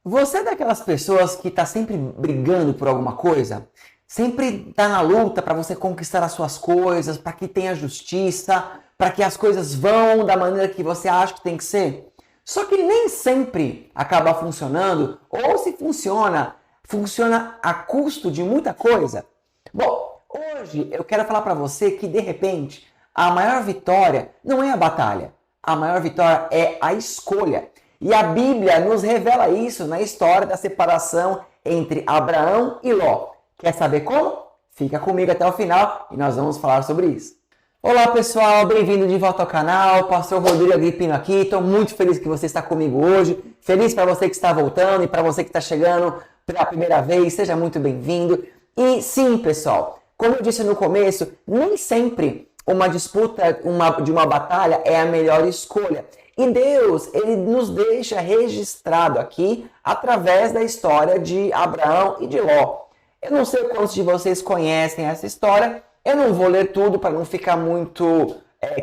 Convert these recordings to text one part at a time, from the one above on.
Você é daquelas pessoas que está sempre brigando por alguma coisa? Sempre está na luta para você conquistar as suas coisas, para que tenha justiça, para que as coisas vão da maneira que você acha que tem que ser? Só que nem sempre acaba funcionando, ou se funciona, funciona a custo de muita coisa. Bom, hoje eu quero falar para você que de repente a maior vitória não é a batalha, a maior vitória é a escolha. E a Bíblia nos revela isso na história da separação entre Abraão e Ló. Quer saber como? Fica comigo até o final e nós vamos falar sobre isso. Olá pessoal, bem-vindo de volta ao canal, Pastor Rodrigo Agripino aqui, estou muito feliz que você está comigo hoje, feliz para você que está voltando e para você que está chegando pela primeira vez, seja muito bem-vindo. E sim pessoal, como eu disse no começo, nem sempre uma disputa de uma batalha é a melhor escolha. E Deus, ele nos deixa registrado aqui através da história de Abraão e de Ló. Eu não sei quantos de vocês conhecem essa história, eu não vou ler tudo para não ficar muito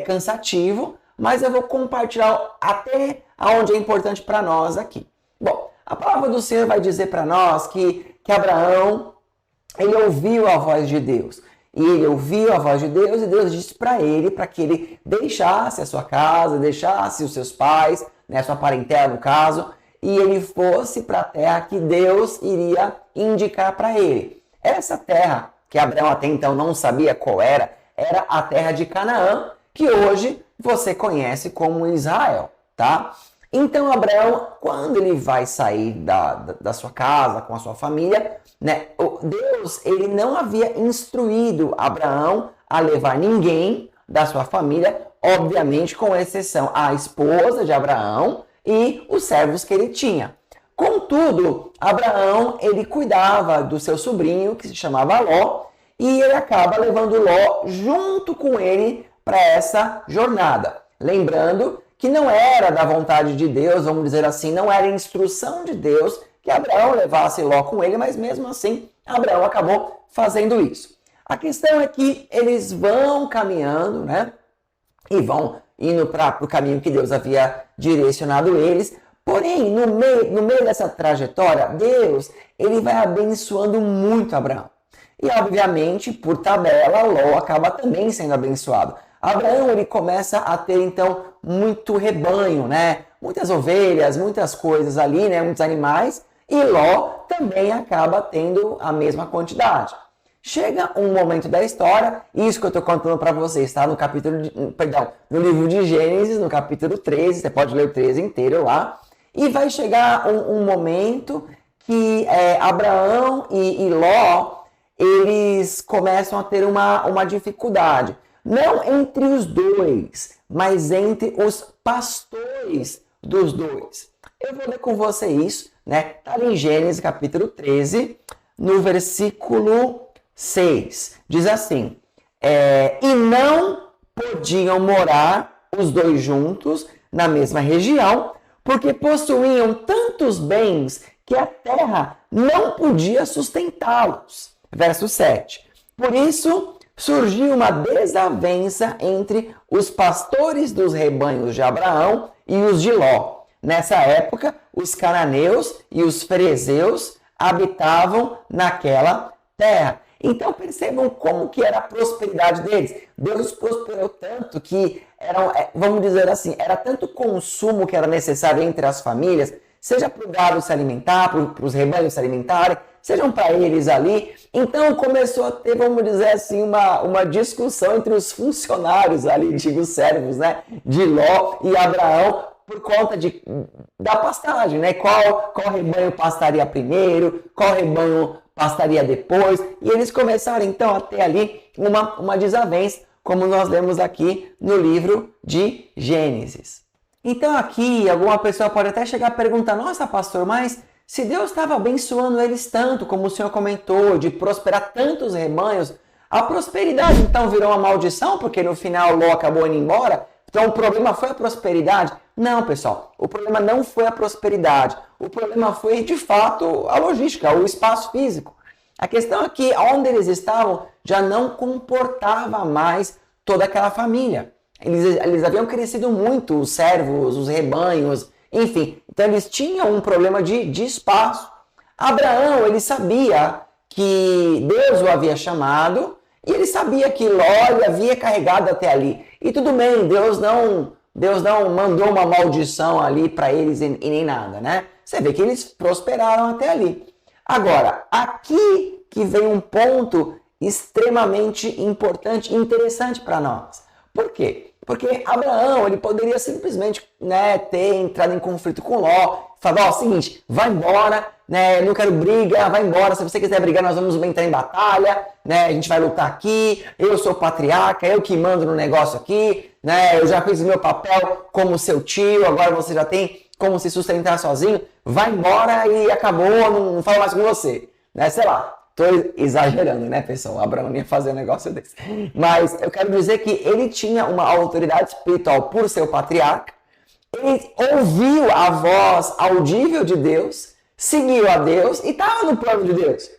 cansativo, mas eu vou compartilhar até onde é importante para nós aqui. Bom, a palavra do Senhor vai dizer para nós que Abraão, ele ouviu a voz de Deus. E ele ouviu a voz de Deus e Deus disse para ele, para que ele deixasse a sua casa, deixasse os seus pais, né, a sua parentela no caso, e ele fosse para a terra que Deus iria indicar para ele. Essa terra, que Abraão até então não sabia qual era a terra de Canaã, que hoje você conhece como Israel, tá? Então Abraão, quando ele vai sair da sua casa, com a sua família, né, Deus ele não havia instruído Abraão a levar ninguém da sua família, obviamente com exceção à esposa de Abraão e os servos que ele tinha. Contudo, Abraão ele cuidava do seu sobrinho, que se chamava Ló, e ele acaba levando Ló junto com ele para essa jornada. Lembrando que não era da vontade de Deus, vamos dizer assim, não era instrução de Deus que Abraão levasse Ló com ele, mas mesmo assim, Abraão acabou fazendo isso. A questão é que eles vão caminhando, né? E vão indo para o caminho que Deus havia direcionado eles. Porém, no meio dessa trajetória, Deus ele vai abençoando muito Abraão. E, obviamente, por tabela, Ló acaba também sendo abençoado. Abraão ele começa a ter, então, muito rebanho, né? Muitas ovelhas, muitas coisas ali, né? Muitos animais. E Ló também acaba tendo a mesma quantidade. Chega um momento da história, isso que eu estou contando para vocês, tá? No livro de Gênesis, no capítulo 13, você pode ler o 13 inteiro lá. E vai chegar um momento que Abraão e Ló, eles começam a ter uma dificuldade. Não entre os dois, mas entre os pastores dos dois. Eu vou ler com você isso, né? Está ali em Gênesis capítulo 13, no versículo 6. Diz assim, e não podiam morar os dois juntos na mesma região, porque possuíam tantos bens que a terra não podia sustentá-los. Verso 7. Por isso surgiu uma desavença entre os pastores dos rebanhos de Abraão e os de Ló. Nessa época, os cananeus e os ferezeus habitavam naquela terra. Então percebam como que era a prosperidade deles. Deus prosperou tanto que vamos dizer assim, era tanto consumo que era necessário entre as famílias, seja para o gado se alimentar, para os rebanhos se alimentarem, sejam para eles ali. Então começou a ter, vamos dizer assim, uma discussão entre os funcionários ali, digo, os servos, né, de Ló e Abraão, por conta da pastagem, né? Qual rebanho pastaria primeiro, qual rebanho pastaria depois. E eles começaram então a ter ali uma desavença, como nós lemos aqui no livro de Gênesis. Então aqui alguma pessoa pode até chegar a perguntar, nossa pastor, mas se Deus estava abençoando eles tanto, como o senhor comentou, de prosperar tantos rebanhos, a prosperidade então virou uma maldição, porque no final Ló acabou indo embora? Então o problema foi a prosperidade? Não, pessoal, o problema não foi a prosperidade. O problema foi, de fato, a logística, o espaço físico. A questão é que onde eles estavam já não comportava mais toda aquela família. Eles haviam crescido muito, os servos, os rebanhos, Enfim, então eles tinham um problema de espaço. Abraão, ele sabia que Deus o havia chamado e ele sabia que Ló lhe havia carregado até ali. E tudo bem, Deus não mandou uma maldição ali para eles e nem nada, né? Você vê que eles prosperaram até ali. Agora, aqui que vem um ponto extremamente importante e interessante para nós. Por quê? Porque Abraão, ele poderia simplesmente, né, ter entrado em conflito com Ló, falar, ó, seguinte, vai embora, né, não quero briga, vai embora, se você quiser brigar, nós vamos entrar em batalha, né, a gente vai lutar aqui, eu sou patriarca, eu que mando no negócio aqui, né, eu já fiz o meu papel como seu tio, agora você já tem como se sustentar sozinho, vai embora e acabou, não falo mais com você, né, sei lá. Tô exagerando, né, pessoal? Abraão ia fazer um negócio desse. Mas eu quero dizer que ele tinha uma autoridade espiritual por ser o patriarca. Ele ouviu a voz audível de Deus, seguiu a Deus e estava no plano de Deus.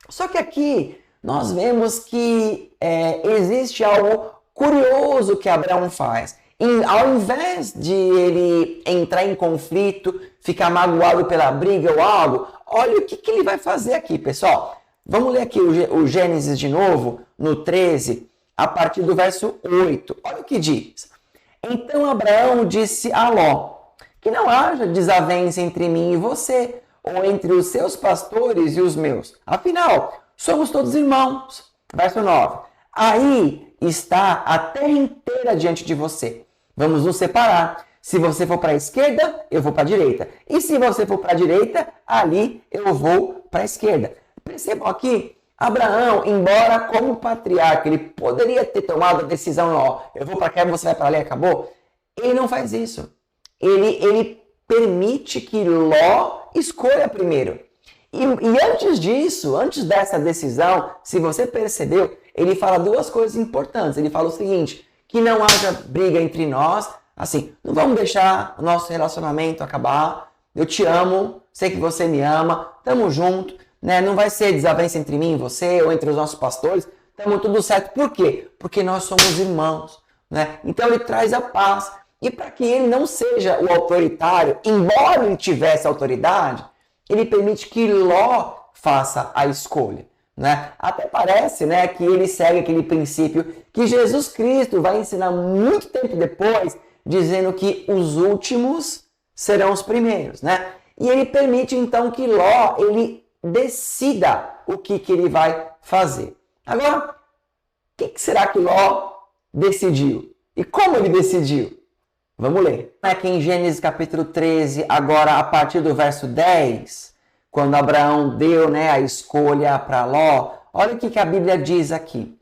Só que aqui nós vemos que existe algo curioso que Abraão faz. Ao invés de ele entrar em conflito, ficar magoado pela briga ou algo, olha o que ele vai fazer aqui, pessoal. Vamos ler aqui o Gênesis de novo, no 13, a partir do verso 8. Olha o que diz. Então Abraão disse a Ló, que não haja desavença entre mim e você, ou entre os seus pastores e os meus. Afinal, somos todos irmãos. Verso 9. Aí está a terra inteira diante de você. Vamos nos separar. Se você for para a esquerda, eu vou para a direita. E se você for para a direita, ali eu vou para a esquerda. Percebam aqui, Abraão, embora como patriarca, ele poderia ter tomado a decisão, ó, eu vou para cá, você vai para ali, acabou. Ele não faz isso. Ele permite que Ló escolha primeiro. E antes disso, antes dessa decisão, se você percebeu, ele fala duas coisas importantes. Ele fala o seguinte, que não haja briga entre nós, assim, não vamos deixar o nosso relacionamento acabar, eu te amo, sei que você me ama, tamo junto. Né? Não vai ser desavença entre mim e você, ou entre os nossos pastores. Estamos tudo certo. Por quê? Porque nós somos irmãos. Né? Então ele traz a paz. E para que ele não seja o autoritário, embora ele tivesse autoridade, ele permite que Ló faça a escolha. Né? Até parece, né, que ele segue aquele princípio que Jesus Cristo vai ensinar muito tempo depois, dizendo que os últimos serão os primeiros. Né? E ele permite então que Ló ele decida o que ele vai fazer. Agora, o que será que Ló decidiu? E como ele decidiu? Vamos ler. Aqui em Gênesis capítulo 13, agora a partir do verso 10, quando Abraão deu, né, a escolha para Ló, olha o que a Bíblia diz aqui.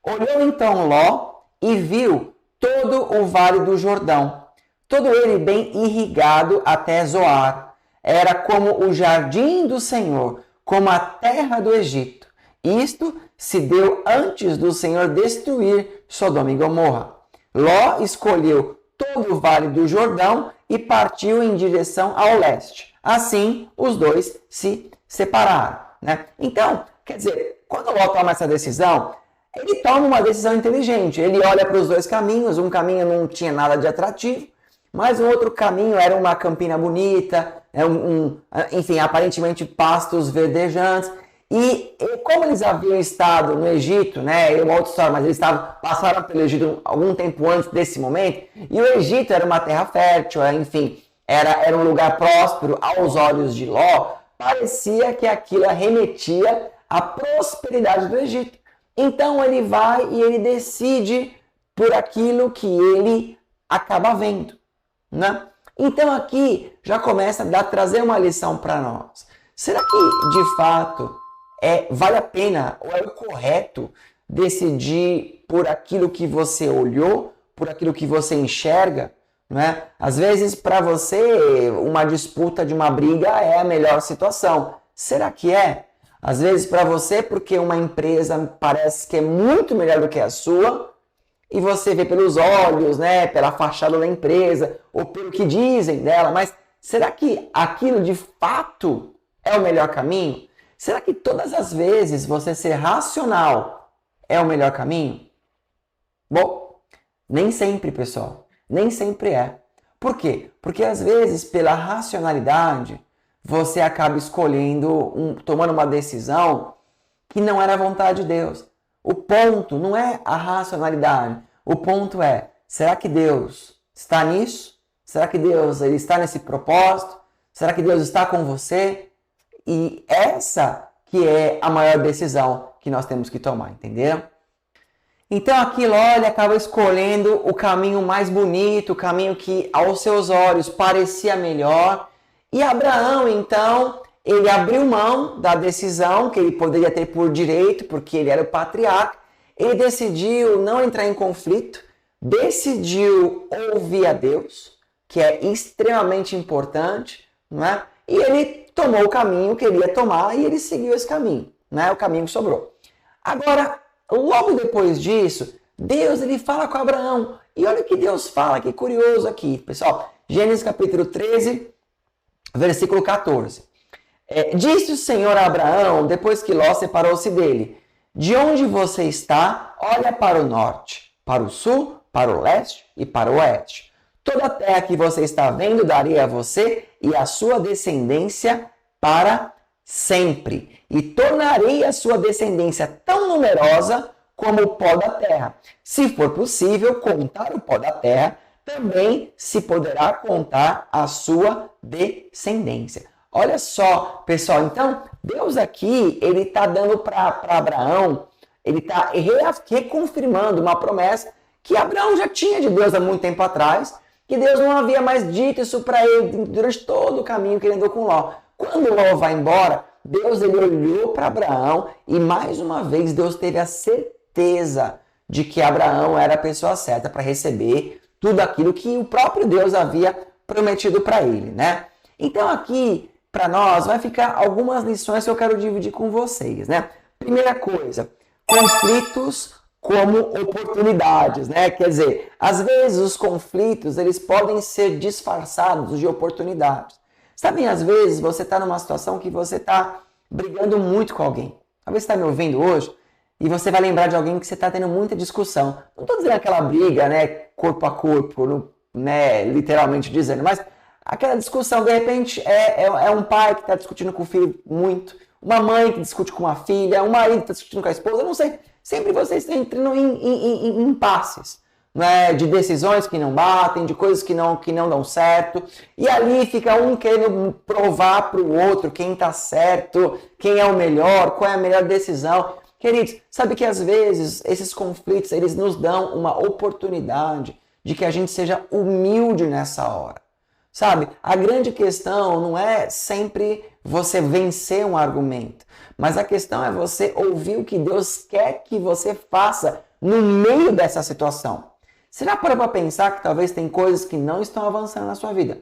Olhou então Ló e viu todo o vale do Jordão, todo ele bem irrigado até Zoar. Era como o jardim do Senhor, como a terra do Egito. Isto se deu antes do Senhor destruir Sodoma e Gomorra. Ló escolheu todo o vale do Jordão e partiu em direção ao leste. Assim, os dois se separaram. Né? Então, quer dizer, quando Ló toma essa decisão, ele toma uma decisão inteligente. Ele olha para os dois caminhos, um caminho não tinha nada de atrativo, mas o outro caminho era uma campina bonita, enfim, aparentemente pastos verdejantes. E como eles haviam estado no Egito, né, é uma outra história, mas eles passaram pelo Egito algum tempo antes desse momento, e o Egito era uma terra fértil, enfim, era um lugar próspero aos olhos de Ló, parecia que aquilo remetia à prosperidade do Egito. Então ele vai e ele decide por aquilo que ele acaba vendo. Né? Então aqui já começa a trazer uma lição para nós. Será que de fato vale a pena ou é o correto decidir por aquilo que você olhou, por aquilo que você enxerga? Né? Às vezes para você uma disputa de uma briga é a melhor situação. Será que é? Às vezes para você porque uma empresa parece que é muito melhor do que a sua, e você vê pelos olhos, né, pela fachada da empresa, ou pelo que dizem dela, mas será que aquilo de fato é o melhor caminho? Será que todas as vezes você ser racional é o melhor caminho? Bom, nem sempre, pessoal. Nem sempre é. Por quê? Porque às vezes, pela racionalidade, você acaba escolhendo, tomando uma decisão que não era a vontade de Deus. O ponto não é a racionalidade. O ponto é, será que Deus está nisso? Será que Deus ele está nesse propósito? Será que Deus está com você? E essa que é a maior decisão que nós temos que tomar, entendeu? Então aqui Ló acaba escolhendo o caminho mais bonito, o caminho que aos seus olhos parecia melhor. E Abraão, então, ele abriu mão da decisão que ele poderia ter por direito, porque ele era o patriarca. Ele decidiu não entrar em conflito, decidiu ouvir a Deus, que é extremamente importante, não é? E ele tomou o caminho que ele ia tomar e ele seguiu esse caminho, né? O caminho que sobrou. Agora, logo depois disso, Deus ele fala com Abraão. E olha o que Deus fala, que curioso aqui, pessoal. Gênesis capítulo 13, versículo 14. Disse o Senhor a Abraão, depois que Ló separou-se dele: de onde você está, olha para o norte, para o sul, para o leste e para o oeste. Toda a terra que você está vendo darei a você e a sua descendência para sempre. E tornarei a sua descendência tão numerosa como o pó da terra. Se for possível contar o pó da terra, também se poderá contar a sua descendência. Olha só, pessoal, então Deus aqui, ele está dando para Abraão, ele está reconfirmando uma promessa que Abraão já tinha de Deus há muito tempo atrás, que Deus não havia mais dito isso para ele durante todo o caminho que ele andou com Ló. Quando Ló vai embora, Deus ele olhou para Abraão e mais uma vez Deus teve a certeza de que Abraão era a pessoa certa para receber tudo aquilo que o próprio Deus havia prometido para ele, né? Então aqui, para nós, vai ficar algumas lições que eu quero dividir com vocês, né? Primeira coisa, conflitos como oportunidades, né? Quer dizer, às vezes os conflitos, eles podem ser disfarçados de oportunidades. Sabem, às vezes você está numa situação que você está brigando muito com alguém. Talvez você está me ouvindo hoje e você vai lembrar de alguém que você está tendo muita discussão. Não estou dizendo aquela briga, né, corpo a corpo, né, literalmente dizendo, mas aquela discussão, de repente, é um pai que está discutindo com o filho muito, uma mãe que discute com a filha, um marido que está discutindo com a esposa, eu não sei. Sempre vocês estão entrando em impasses, né? De decisões que não batem, de coisas que não dão certo. E ali fica um querendo provar para o outro quem está certo, quem é o melhor, qual é a melhor decisão. Queridos, sabe que às vezes esses conflitos eles nos dão uma oportunidade de que a gente seja humilde nessa hora. Sabe, a grande questão não é sempre você vencer um argumento, mas a questão é você ouvir o que Deus quer que você faça no meio dessa situação. Você já parou para pensar que talvez tem coisas que não estão avançando na sua vida?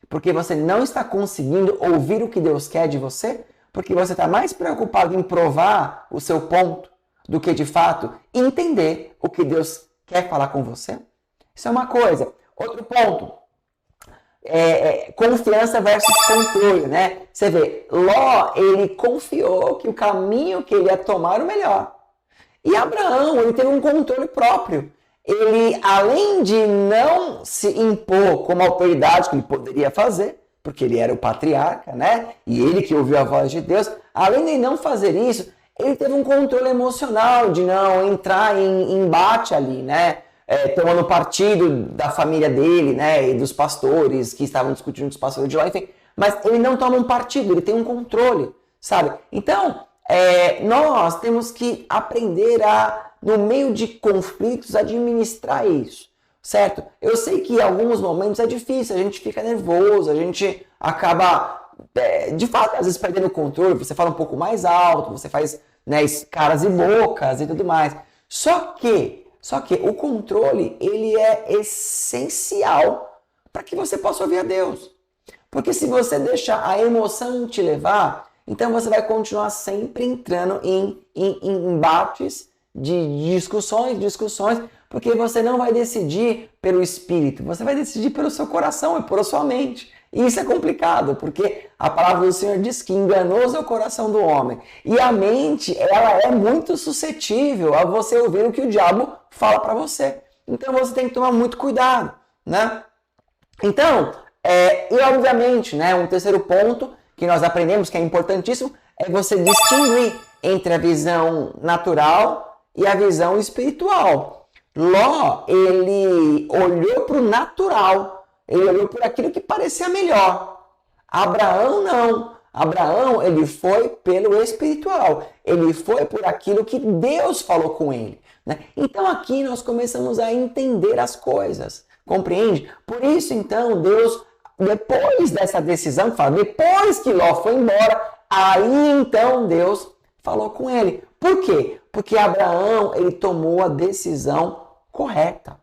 Porque você não está conseguindo ouvir o que Deus quer de você? Porque você está mais preocupado em provar o seu ponto do que, de fato, entender o que Deus quer falar com você? Isso é uma coisa. Outro ponto. Confiança versus controle, né? Você vê, Ló, ele confiou que o caminho que ele ia tomar era o melhor. E Abraão, ele teve um controle próprio. Ele, além de não se impor como autoridade que ele poderia fazer, porque ele era o patriarca, né? E ele que ouviu a voz de Deus, além de não fazer isso, ele teve um controle emocional de não entrar em embate ali, né? Tomando partido da família dele, né, e dos pastores que estavam discutindo com os pastores de lá, enfim. Mas ele não toma um partido, ele tem um controle, sabe? Então, nós temos que aprender a, no meio de conflitos, administrar isso, certo? Eu sei que em alguns momentos é difícil, a gente fica nervoso, a gente acaba, de fato, às vezes perdendo o controle, você fala um pouco mais alto, você faz, né, caras e bocas e tudo mais. Só que o controle, ele é essencial para que você possa ouvir a Deus. Porque se você deixar a emoção te levar, então você vai continuar sempre entrando em embates, de discussões, porque você não vai decidir pelo espírito, você vai decidir pelo seu coração e pela sua mente. E isso é complicado, porque a palavra do Senhor diz que enganoso é o coração do homem. E a mente, ela é muito suscetível a você ouvir o que o diabo fala para você. Então você tem que tomar muito cuidado, né? Então, e obviamente, né, um terceiro ponto que nós aprendemos, que é importantíssimo, é você distinguir entre a visão natural e a visão espiritual. Ló, ele olhou para o natural, ele olhou por aquilo que parecia melhor. Abraão não. Abraão, ele foi pelo espiritual. Ele foi por aquilo que Deus falou com ele. Né? Então aqui nós começamos a entender as coisas. Compreende? Por isso, então, Deus, depois dessa decisão, depois que Ló foi embora, aí então Deus falou com ele. Por quê? Porque Abraão, ele tomou a decisão correta.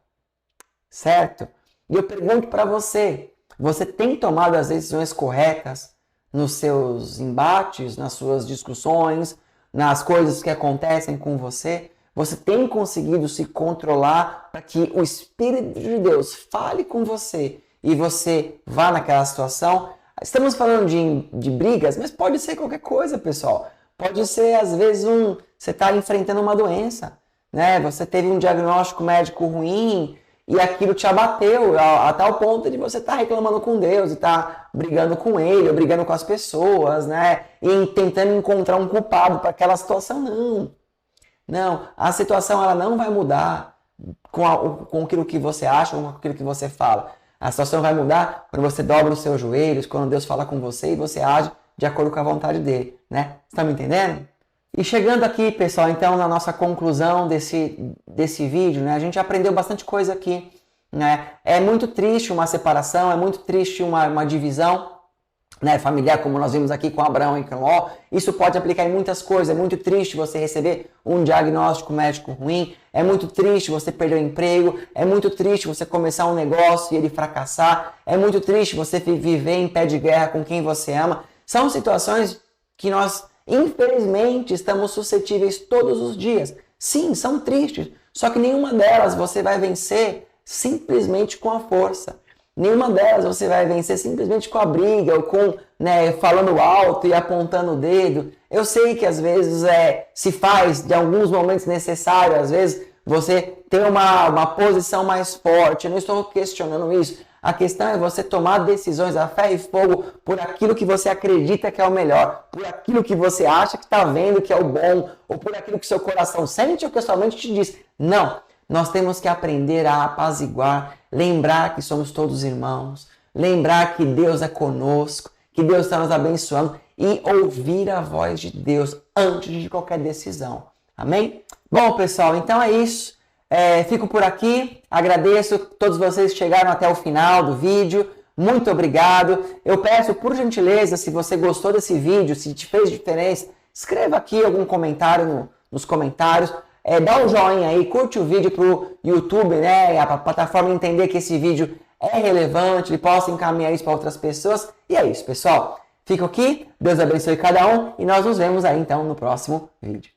Certo? E eu pergunto para você, você tem tomado as decisões corretas nos seus embates, nas suas discussões, nas coisas que acontecem com você? Você tem conseguido se controlar para que o Espírito de Deus fale com você e você vá naquela situação? Estamos falando de brigas, mas pode ser qualquer coisa, pessoal. Pode ser, às vezes, você está enfrentando uma doença, né? Você teve um diagnóstico médico ruim e aquilo te abateu a tal ponto de você estar reclamando com Deus e estar brigando com Ele, ou brigando com as pessoas, né? E tentando encontrar um culpado para aquela situação. Não, a situação ela não vai mudar com aquilo que você acha, com aquilo que você fala. A situação vai mudar quando você dobra os seus joelhos, quando Deus fala com você e você age de acordo com a vontade dele, né? Você tá me entendendo? E chegando aqui, pessoal, então, na nossa conclusão desse vídeo, né? A gente aprendeu bastante coisa aqui, né? É muito triste uma separação, é muito triste uma divisão, né, familiar, como nós vimos aqui com Abraão e com Ló. Isso pode aplicar em muitas coisas. É muito triste você receber um diagnóstico médico ruim, é muito triste você perder o emprego, é muito triste você começar um negócio e ele fracassar, é muito triste você viver em pé de guerra com quem você ama. São situações que nós, infelizmente, estamos suscetíveis todos os dias. Sim, são tristes, só que nenhuma delas você vai vencer simplesmente com a força. Nenhuma delas você vai vencer simplesmente com a briga ou com, né, falando alto e apontando o dedo. Eu sei que às vezes se faz de alguns momentos necessário, às vezes você ter uma posição mais forte. Eu não estou questionando isso. A questão é você tomar decisões a ferro e fogo por aquilo que você acredita que é o melhor, por aquilo que você acha que está vendo que é o bom, ou por aquilo que seu coração sente ou que a sua mente te diz. Não, nós temos que aprender a apaziguar, lembrar que somos todos irmãos, lembrar que Deus é conosco, que Deus está nos abençoando e ouvir a voz de Deus antes de qualquer decisão. Amém? Bom, pessoal, então é isso. Fico por aqui, agradeço todos vocês que chegaram até o final do vídeo, muito obrigado. Eu peço, por gentileza, se você gostou desse vídeo, se te fez diferença, escreva aqui algum comentário nos comentários, dá um joinha aí, curte o vídeo para o YouTube, né, a plataforma entender que esse vídeo é relevante, ele possa encaminhar isso para outras pessoas. E é isso, pessoal. Fico aqui, Deus abençoe cada um e nós nos vemos aí então no próximo vídeo.